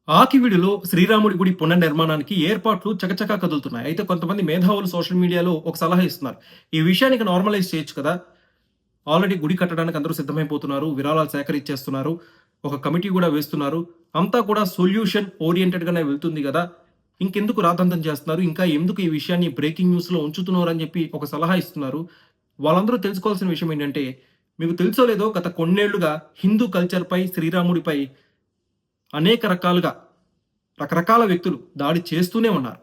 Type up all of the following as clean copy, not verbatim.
ఆకివీడులో శ్రీరాముడి గుడి పునర్నిర్మాణానికి ఏర్పాట్లు చకచకా కదులుతున్నాయి. అయితే కొంతమంది మేధావులు సోషల్ మీడియాలో ఒక సలహా ఇస్తున్నారు. ఈ విషయానికి నార్మలైజ్ చేయొచ్చు కదా! ఆల్రెడీ గుడి కట్టడానికి అందరూ సిద్ధమైపోతున్నారు. విరాళాలు సేకరించేస్తున్నారు. ఒక కమిటీ కూడా వేస్తున్నారు. అంతా కూడా సొల్యూషన్ ఓరియెంటెడ్‌గానే వెళ్తుంది గదా! ఇంకెందుకు రాద్ధాంతం చేస్తున్నారు? ఇంకా ఎందుకు ఈ విషయాన్ని బ్రేకింగ్ న్యూస్‌లో ఉంచుతున్నారు అని చెప్పి ఒక సలహా ఇస్తున్నారు. వాళ్ళందరూ తెలుసుకోవాల్సిన విషయం ఏంటంటే, మీకు తెలుసో లేదో గత కొన్నేళ్లుగా హిందూ కల్చర్‌పై, శ్రీరాముడిపై అనేక రకాలుగా రకరకాల వ్యక్తులు దాడి చేస్తూనే ఉన్నారు.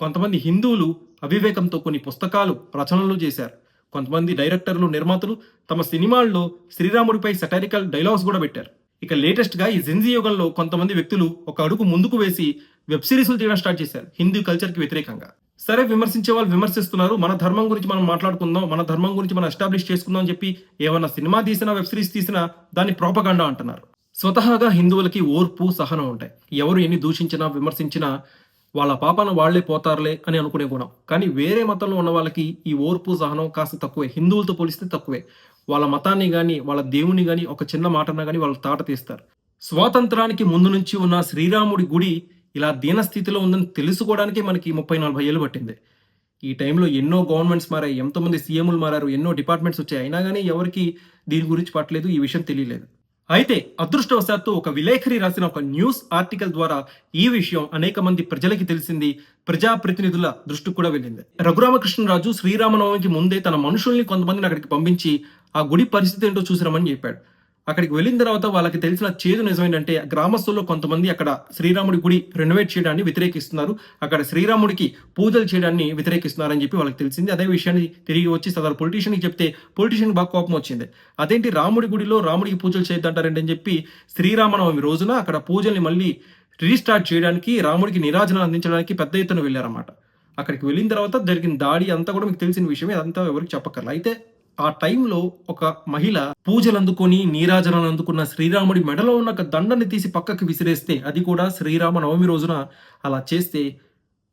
కొంతమంది హిందువులు అవివేకంతో కొన్ని పుస్తకాలు రచనలు చేశారు. కొంతమంది డైరెక్టర్లు, నిర్మాతలు తమ సినిమాల్లో శ్రీరాముడిపై సటారికల్ డైలాగ్స్ కూడా పెట్టారు. ఇక లేటెస్ట్‌గా ఈ జెన్‌జీ యుగంలో కొంతమంది వ్యక్తులు ఒక అడుగు ముందుకు వేసి వెబ్ సిరీస్‌లు తీయడం స్టార్ట్ చేశారు హిందూ కల్చర్‌కి వ్యతిరేకంగా. సరే, విమర్శించే వాళ్ళు విమర్శిస్తున్నారు. మన ధర్మం గురించి మనం మాట్లాడుకుందాం. మన ధర్మం గురించి మనం ఎస్టాబ్లిష్ చేసుకుందాం అని చెప్పి ఏమన్నా సినిమా తీసినా, వెబ్ సిరీస్ తీసినా దాన్ని ప్రొపగండా అంటున్నారు. స్వతహాగా హిందువులకి ఓర్పు, సహనం ఉంటాయి. ఎవరు ఎన్ని దూషించినా, విమర్శించినా వాళ్ళ పాపాన వాళ్లే పోతారులే అని అనుకునే గుణం. కానీ వేరే మతంలో ఉన్న వాళ్ళకి ఈ ఓర్పు, సహనం కాస్త తక్కువే. హిందువులతో పోలిస్తే తక్కువే. వాళ్ళ మతాన్ని గాని, వాళ్ళ దేవుని గాని ఒక చిన్న మాటన్నా గాని వాళ్ళు తాట తీస్తారు. స్వాతంత్రానికి ముందు నుంచి ఉన్న శ్రీరాముడి గుడి ఇలా దీనస్థితిలో ఉందని తెలుసుకోవడానికి మనకి 30, 40 ఏళ్ళు పట్టింది. ఈ టైంలో ఎన్నో గవర్నమెంట్స్ మారాయి. ఎంతోమంది సీఎంలు మారారు. ఎన్నో డిపార్ట్మెంట్స్ వచ్చాయి. అయినా గాని ఎవరికి దీని గురించి పట్టలేదు. ఈ విషయం తెలియలేదు. అయితే అదృష్టవశాత్తు ఒక విలేకరి రాసిన ఒక న్యూస్ ఆర్టికల్ ద్వారా ఈ విషయం అనేక మంది ప్రజలకి తెలిసింది. ప్రజాప్రతినిధుల దృష్టికి కూడా వెళ్ళింది. రఘురామకృష్ణరాజు శ్రీరామనవమికి ముందే తన మనుషుల్ని కొంతమందిని అక్కడికి పంపించి ఆ గుడి పరిస్థితి ఏంటో చూసిరమని చెప్పాడు. అక్కడికి వెళ్ళిన తర్వాత వాళ్ళకి తెలిసిన చేదు నిజం ఏంటంటే, గ్రామస్తుల్లో కొంతమంది అక్కడ శ్రీరాముడి గుడి రెనోవేట్ చేయడాన్ని వ్యతిరేకిస్తున్నారు. అక్కడ శ్రీరాముడికి పూజలు చేయడాన్ని వ్యతిరేకిస్తున్నారని చెప్పి వాళ్ళకి తెలిసింది. అదే విషయాన్ని తిరిగి వచ్చి సదరు పొలిటీషియన్కి చెప్తే పొలిటీషియన్కి బాగా కోపం వచ్చింది. అదేంటి రాముడి గుడిలో రాముడికి పూజలు చేయొద్దంటారండి అని చెప్పి శ్రీరామనవమి రోజున అక్కడ పూజల్ని మళ్ళీ రీస్టార్ట్ చేయడానికి, రాముడికి నీరాజనాలు అందించడానికి పెద్ద ఎత్తున వెళ్ళారన్నమాట. అక్కడికి వెళ్ళిన తర్వాత జరిగిన దాడి అంతా కూడా మీకు తెలిసిన విషయమే. అదంతా ఎవరికి చెప్పక్కర్లా. అయితే ఆ టైంలో ఒక మహిళ పూజలు అందుకొని నీరాజనాలు అందుకున్న శ్రీరాముడి మెడలో ఉన్న ఒక దండని తీసి పక్కకి విసిరేస్తే, అది కూడా శ్రీరామ నవమి రోజున అలా చేస్తే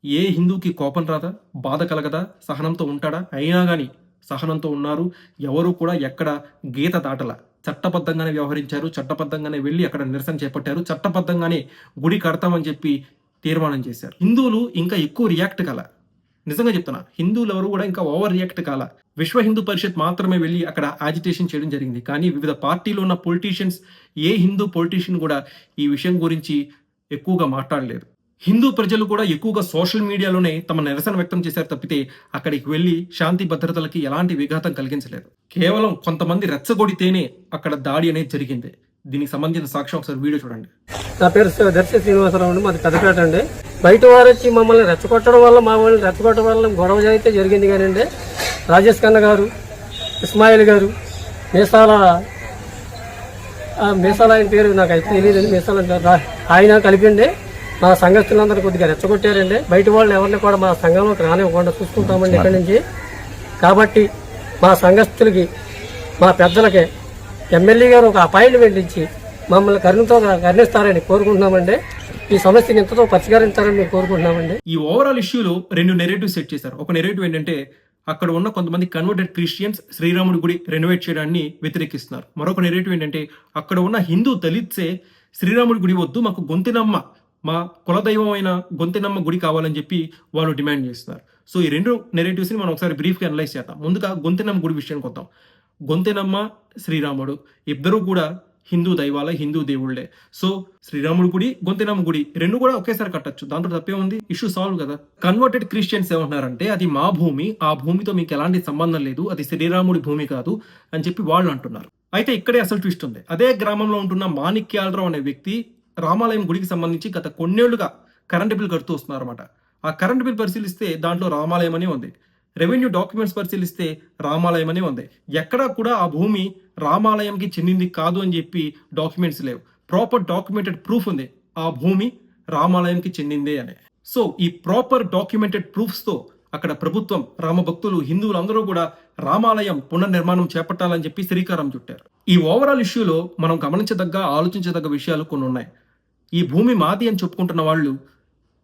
ఏ హిందూకి కోపం రాదా? బాధ కలగదా? సహనంతో ఉంటాడా? అయినా గాని సహనంతో ఉన్నారు. ఎవరు కూడా ఎక్కడ గీత దాటల. చట్టబద్ధంగానే వ్యవహరించారు. చట్టబద్ధంగానే వెళ్ళి అక్కడ నిరసన చేపట్టారు. చట్టబద్ధంగానే గుడి కడతామని చెప్పి తీర్మానం చేశారు. హిందువులు ఇంకా ఎక్కువ రియాక్ట్ కల. నిజంగా చెప్తున్నా, హిందువులు ఎవరు కూడా ఇంకా ఓవర్ రియాక్ట్ కాల. విశ్వ హిందూ పరిషత్ మాత్రమే వెళ్ళి అక్కడ యాజిటేషన్ చేయడం జరిగింది. కానీ వివిధ పార్టీలో ఉన్న పొలిటీషియన్స్, ఏ హిందూ పొలిటీషియన్ కూడా ఈ విషయం గురించి ఎక్కువగా మాట్లాడలేదు. హిందూ ప్రజలు కూడా ఎక్కువగా సోషల్ మీడియాలోనే తమ నిరసన వ్యక్తం చేశారు తప్పితే అక్కడికి వెళ్ళి శాంతి భద్రతలకి ఎలాంటి విఘాతం కలిగించలేదు. కేవలం కొంతమంది రెచ్చగొడితేనే అక్కడ దాడి అనేది జరిగింది. దీనికి సంబంధించిన సాక్ష్యం ఒకసారి వీడియో చూడండి. నా పేరు దర్శి శ్రీనివాసరావు అండి. మాది పెద్దపేట అండి. బయట వారు వచ్చి మమ్మల్ని రెచ్చగొట్టడం వల్ల, మా వాళ్ళని రెచ్చగొట్టడం వల్ల గొడవ అయితే జరిగింది. కానివ్వండి, రాజేష్ ఖన్నా గారు, ఇస్మాయిల్ గారు, మీసాల ఆయన పేరు నాకు అయితే తెలియదండి. మీసాల ఆయన కలిపిండి మా సంఘస్థులందరూ కొద్దిగా రెచ్చగొట్టారండి. బయట వాళ్ళని ఎవరిని కూడా మా సంఘంలోకి రానివ్వకుండా చూసుకుంటామండి ఇక్కడి నుంచి. కాబట్టి మా సంఘస్థులకి, మా పెద్దలకి ఎమ్మెల్యే గారు ఒక అపాయింట్మెంట్ ఇచ్చి మమ్మల్ని కరుణిస్తారని కోరుకుంటున్నామండి. ఈ సమస్యకి ఇంతతో పరిష్కరించారని మేము కోరుకుంటున్నామండి. ఈ ఓవరాల్ ఇష్యూలో 2 నెరేటివ్ సెట్ చేశారు. ఒక నెరేటివ్ ఏంటంటే, అక్కడ ఉన్న కొంతమంది కన్వర్టెడ్ క్రిస్టియన్స్ శ్రీరాముడి గుడి రెనోవేట్ చేయడాన్ని వ్యతిరేకిస్తున్నారు. మరొక నెరేటివ్ ఏంటంటే, అక్కడ ఉన్న హిందూ దళిత్సే శ్రీరాముడి గుడి వద్దు, మాకు గొంతినమ్మ, మా కులదైవం అయిన గొంతినమ్మ గుడి కావాలని చెప్పి వాళ్ళు డిమాండ్ చేస్తున్నారు. సో ఈ 2 నెరేటివ్స్ని మనం ఒకసారి బ్రీఫ్గా అనలైజ్ చేద్దాం. ముందుగా గొంతినమ్మ గుడి విషయానికి వద్దాం. గొంతినమ్మ, శ్రీరాముడు ఇద్దరు కూడా హిందూ దైవాలే, హిందూ దేవుళ్లే. సో శ్రీరాముడి గుడి, గొంతినమ్మ గుడి 2 కూడా ఒకేసారి కట్టచ్చు. దాంట్లో తప్పే ఉంది? ఇష్యూ సాల్వ్ కదా. కన్వర్టెడ్ క్రిస్టియన్స్ ఏమంటున్నారంటే, అది మా భూమి, ఆ భూమితో మీకు ఎలాంటి సంబంధం లేదు, అది శ్రీరాముడి భూమి కాదు అని చెప్పి వాళ్ళు అంటున్నారు. అయితే ఇక్కడే అసలు ట్విస్ట్ ఉంది. అదే గ్రామంలో ఉంటున్న మాణిక్యాలరావు అనే వ్యక్తి రామాలయం గుడికి సంబంధించి గత కొన్నేళ్లుగా కరెంట్ బిల్ కడుతూ వస్తున్నారు అనమాట. ఆ కరెంట్ బిల్ పరిశీలిస్తే దాంట్లో రామాలయం అనే ఉంది. రెవెన్యూ డాక్యుమెంట్స్ పరిశీలిస్తే రామాలయం అనే ఉంది. ఎక్కడా కూడా ఆ భూమి రామాలయంకి చెందింది కాదు అని చెప్పి డాక్యుమెంట్స్ లేవు. ప్రాపర్ డాక్యుమెంటెడ్ ప్రూఫ్ ఉంది, ఆ భూమి రామాలయంకి చెందిందే అని. సో ఈ ప్రాపర్ డాక్యుమెంటెడ్ ప్రూఫ్స్తో అక్కడ ప్రభుత్వం, రామభక్తులు, హిందువులు అందరూ కూడా రామాలయం పునర్నిర్మాణం చేపట్టాలని చెప్పి శ్రీకారం చుట్టారు. ఈ ఓవరాల్ ఇష్యూలో మనం గమనించదగ్గ, ఆలోచించదగ్గ విషయాలు కొన్ని ఉన్నాయి. ఈ భూమి మాది అని చెప్పుకుంటున్న వాళ్ళు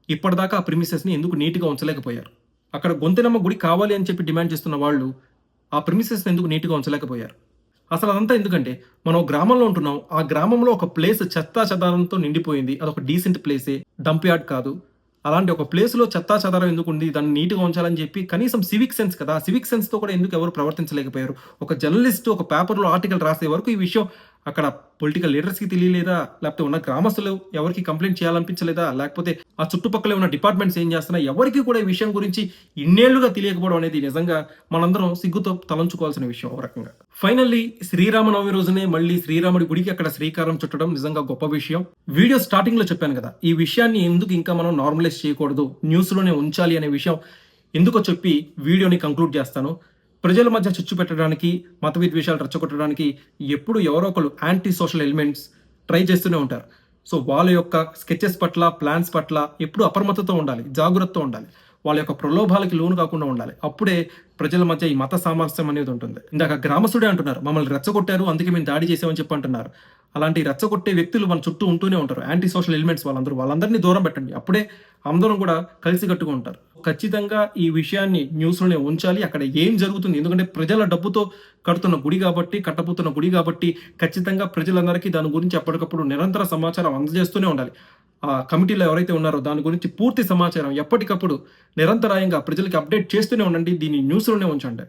ఇప్పటిదాకా ఆ ప్రిమిసెస్ని ఎందుకు నీట్గా ఉంచలేకపోయారు? అక్కడ గొంతినమ్మ గుడి కావాలి అని చెప్పి డిమాండ్ చేస్తున్న వాళ్ళు ఆ ప్రిమిసెస్ని ఎందుకు నీట్గా ఉంచలేకపోయారు? అసలు అదంతా ఎందుకంటే మనం ఒక గ్రామంలో ఉంటున్నాం. ఆ గ్రామంలో ఒక ప్లేస్ చెత్తా చెదారంతో నిండిపోయింది. అదొక డీసెంట్ ప్లేసే. డంప్ యార్డ్ కాదు. అలాంటి ఒక ప్లేస్‌లో చెత్తా చెదారం ఎందుకుంది? దాన్ని నీట్‌గా ఉంచాలని చెప్పి కనీసం సివిక్ సెన్స్ కదా! సివిక్ సెన్స్‌తో కూడా ఎందుకు ఎవరు ప్రవర్తించలేకపోయారు? ఒక జర్నలిస్ట్ ఒక పేపర్‌లో ఆర్టికల్ రాసే వరకు ఈ విషయం అక్కడ పొలిటికల్ లీడర్స్‌కి తెలియలేదా? లేకపోతే ఉన్న గ్రామస్తులు ఎవరికీ కంప్లెయింట్ చేయాలనిపించలేదా? లేకపోతే ఆ చుట్టుపక్కల ఉన్న డిపార్ట్మెంట్స్ ఏం చేస్తున్నాయి? ఎవరికీ కూడా ఈ విషయం గురించి ఇన్నేళ్లుగా తెలియకపోవడం అనేది నిజంగా మనందరం సిగ్గుతో తలంచుకోవాల్సిన విషయం ఒక రకంగా. ఫైనల్లీ శ్రీరామనవమి రోజునే మళ్ళీ శ్రీరాముడి గుడికి అక్కడ శ్రీకారం చుట్టడం నిజంగా గొప్ప విషయం. వీడియో స్టార్టింగ్‌లో చెప్పాను కదా! ఈ విషయాన్ని ఎందుకు ఇంకా మనం నార్మలైజ్ చేయకూడదు, న్యూస్‌లోనే ఉంచాలి అనే విషయం ఎందుకో చెప్పి వీడియోని కంక్లూడ్ చేస్తాను. ప్రజల మధ్య చిచ్చు పెట్టడానికి, మత విద్వేషాలు రెచ్చగొట్టడానికి ఎప్పుడు ఎవరో ఒకళ్ళు యాంటీ సోషల్ ఎలిమెంట్స్ ట్రై చేస్తూనే ఉంటారు. సో వాళ్ళ యొక్క స్కెచెస్ పట్ల, ప్లాన్స్ పట్ల ఎప్పుడు అప్రమత్తతో ఉండాలి, జాగ్రత్తతో ఉండాలి. వాళ్ళ యొక్క ప్రలోభాలకి లోను కాకుండా ఉండాలి. అప్పుడే ప్రజల మధ్య ఈ మత సామరస్యం అనేది ఉంటుంది. ఇందాక గ్రామస్తుడే అంటున్నారు, మమ్మల్ని రెచ్చగొట్టారు అందుకే మేము దాడి చేసామని చెప్పి అంటున్నారు. అలాంటి రెచ్చగొట్టే వ్యక్తులు మన చుట్టూ ఉంటూనే ఉంటారు. యాంటీ సోషల్ ఎలిమెంట్స్ వాళ్ళందరినీ దూరం పెట్టండి. అప్పుడే అందరం కూడా కలిసికట్టుగా ఉంటారు. ఖచ్చితంగా ఈ విషయాన్ని న్యూస్‌లోనే ఉంచాలి. అక్కడ ఏం జరుగుతుంది? ఎందుకంటే ప్రజల డబ్బుతో కడుతున్న గుడి కాబట్టి, కట్టబోతున్న గుడి కాబట్టి ఖచ్చితంగా ప్రజలందరికీ దాని గురించి ఎప్పటికప్పుడు నిరంతర సమాచారం అందజేస్తూనే ఉండాలి. ఆ కమిటీలో ఎవరైతే ఉన్నారో దాని గురించి పూర్తి సమాచారం ఎప్పటికప్పుడు నిరంతరాయంగా ప్రజలకి అప్డేట్ చేస్తూనే ఉండండి. దీన్ని న్యూస్‌లోనే ఉంచండి.